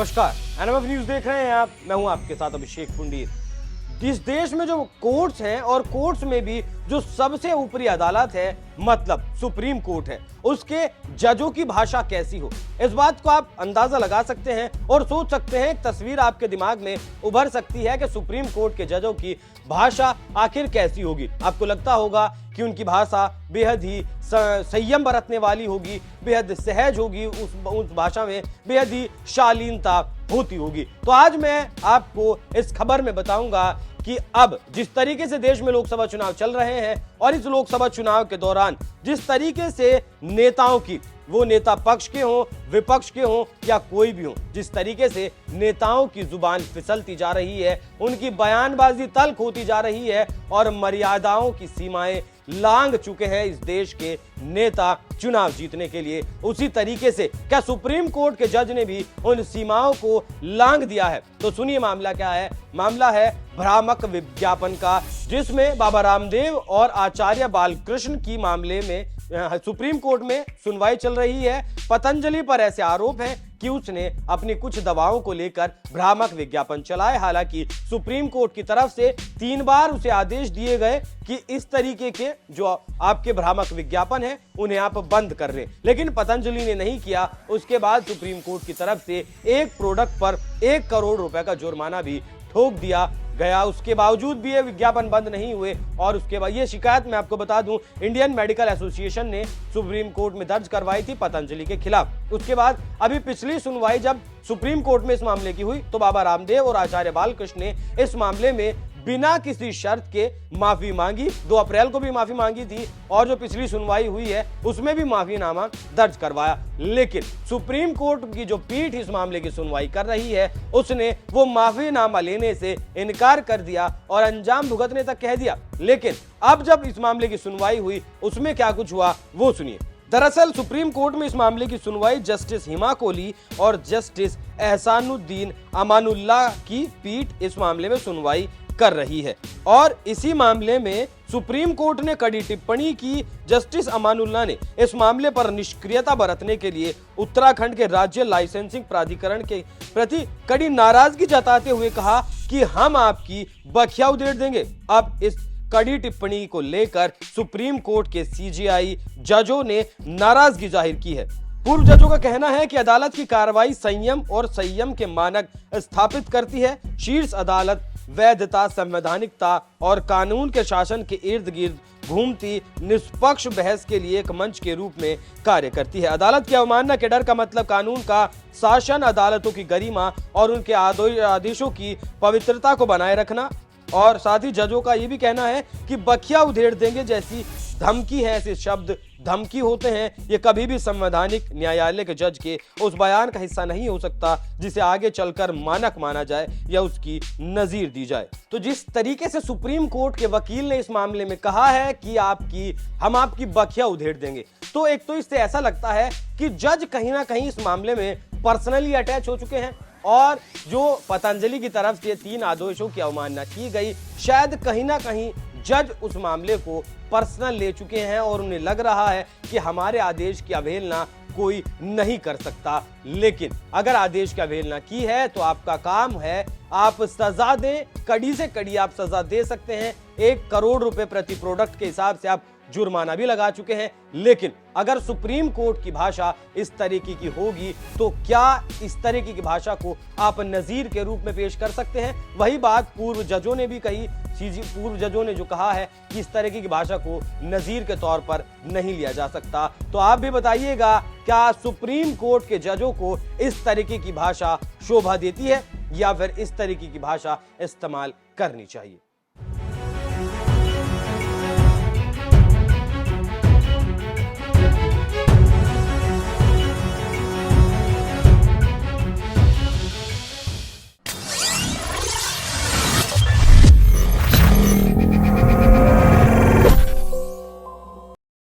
नमस्कार, NMF news देख रहे हैं आप। मैं हूं आपके साथ अभिषेक पुंडीर। इस देश में जो कोर्ट्स हैं और कोर्ट्स में भी जो सबसे ऊपरी अदालत है, मतलब सुप्रीम कोर्ट है, उसके जजों की भाषा कैसी हो, इस बात को आप अंदाजा लगा सकते हैं और सोच सकते हैं। एक तस्वीर आपके दिमाग में उभर सकती है कि सुप्रीम कोर्ट के जजों की भाषा आखिर कैसी होगी। आपको लगता होगा कि उनकी भाषा बेहद ही संयम बरतने वाली होगी, बेहद सहज होगी, उस भाषा में बेहद ही शालीनता होती होगी। तो आज मैं आपको इस खबर में बताऊंगा कि अब जिस तरीके से देश में लोकसभा चुनाव चल रहे हैं और इस लोकसभा चुनाव के दौरान जिस तरीके से नेताओं की, वो नेता पक्ष के हों, विपक्ष के हों या कोई भी हो, जिस तरीके से नेताओं की जुबान फिसलती जा रही है, उनकी बयानबाजी तल्ख होती जा रही है और मर्यादाओं की सीमाएं लांघ चुके हैं इस देश के नेता चुनाव जीतने के लिए, उसी तरीके से क्या सुप्रीम कोर्ट के जज ने भी उन सीमाओं को लांघ दिया है? तो सुनिए मामला क्या है। मामला है भ्रामक विज्ञापन का, जिसमें बाबा रामदेव और आचार्य बालकृष्ण की मामले में सुप्रीम कोर्ट में सुनवाई चल रही है। पतंजलि पर ऐसे आरोप हैं कि उसने अपनी कुछ दवाओं को लेकर भ्रामक विज्ञापन चलाए। हालांकि सुप्रीम कोर्ट की तरफ से 3 बार उसे आदेश दिए गए कि इस तरीके के जो आपके भ्रामक विज्ञापन है उन्हें आप बंद कर लें, लेकिन पतंजलि ने नहीं किया। उसके बाद सुप्रीम कोर्ट की तरफ से एक प्रोडक्ट पर 1 करोड़ रुपए का जुर्माना भी ठोक दिया गया। उसके बावजूद भी ये विज्ञापन बंद नहीं हुए और उसके बाद ये शिकायत मैं आपको बता दूं, इंडियन मेडिकल एसोसिएशन ने सुप्रीम कोर्ट में दर्ज करवाई थी पतंजलि के खिलाफ। उसके बाद अभी पिछली सुनवाई जब सुप्रीम कोर्ट में इस मामले की हुई तो बाबा रामदेव और आचार्य बालकृष्ण ने इस मामले में बिना किसी शर्त के माफी मांगी। 2 अप्रैल को भी माफी मांगी थी और जो पिछली सुनवाई हुई है उसमें भी माफीनामा दर्ज करवाया। लेकिन सुप्रीम कोर्ट की जो पीठ इस मामले की सुनवाई कर रही है उसने वो माफीनामा लेने से इनकार कर दिया और अंजाम भुगतने तक कह दिया। लेकिन अब जब इस मामले की सुनवाई हुई उसमें क्या कुछ हुआ वो सुनिए। दरअसल सुप्रीम कोर्ट में इस मामले की सुनवाई जस्टिस हिमा कोहली और जस्टिस एहसानुद्दीन अमानुल्लाह की पीठ इस मामले में सुनवाई कर रही है और इसी मामले में सुप्रीम कोर्ट ने कड़ी टिप्पणी की। जस्टिस अमानुल्लाह ने इस मामले पर निष्क्रियता बरतने के लिए उत्तराखंड के राज्य लाइसेंसिंग प्राधिकरण के प्रति कड़ी नाराजगी जताते हुए कहा कि हम आपकी बखिया उधेड़ देंगे। अब इस कड़ी टिप्पणी को लेकर सुप्रीम कोर्ट के सीजेआई जजों ने नाराजगी जाहिर की है। पूर्व जजों का कहना है कि अदालत की कार्रवाई संयम और संयम के मानक स्थापित करती है। शीर्ष अदालत वैधता, संवैधानिकता और कानून के शासन के इर्द गिर्द घूमती निष्पक्ष बहस के लिए एक मंच के रूप में कार्य करती है। अदालत की अवमानना के डर का मतलब कानून का शासन, अदालतों की गरिमा और उनके आदेशों की पवित्रता को बनाए रखना। और साथ ही जजों का ये भी कहना है कि बखिया उधेड़ देंगे जैसी धमकी है, ऐसे शब्द धमकी होते हैं, ये कभी भी संवैधानिक न्यायालय के जज के उस बयान का हिस्सा नहीं हो सकता जिसे आगे चलकर मानक माना जाए या उसकी नजीर दी जाए। तो जिस तरीके से सुप्रीम कोर्ट के वकील ने इस मामले में कहा है कि हम आपकी बखिया उधेड़ देंगे, तो एक तो इससे ऐसा लगता है कि जज कहीं ना कहीं इस मामले में पर्सनली अटैच हो चुके हैं और जो पतंजलि की तरफ से 3 आदेशों की अवमानना की गई, शायद कहीं ना कहीं जज उस मामले को पर्सनल ले चुके हैं और उन्हें लग रहा है कि हमारे आदेश की अवहेलना कोई नहीं कर सकता। लेकिन अगर आदेश की अवहेलना की है तो आपका काम है, आप सजा दें, कड़ी से कड़ी आप सजा दे सकते हैं। 1 करोड़ रुपए प्रति प्रोडक्ट के हिसाब से आप जुर्माना भी लगा चुके हैं। लेकिन अगर सुप्रीम कोर्ट की भाषा इस तरीके की होगी तो क्या इस तरीके की भाषा को आप नजीर के रूप में पेश कर सकते हैं? वही बात पूर्व जजों ने भी कही। पूर्व जजों ने जो कहा है कि इस तरीके की भाषा को नजीर के तौर पर नहीं लिया जा सकता। तो आप भी बताइएगा, क्या सुप्रीम कोर्ट के जजों को इस तरीके की भाषा शोभा देती है या फिर इस तरीके की भाषा इस्तेमाल करनी चाहिए?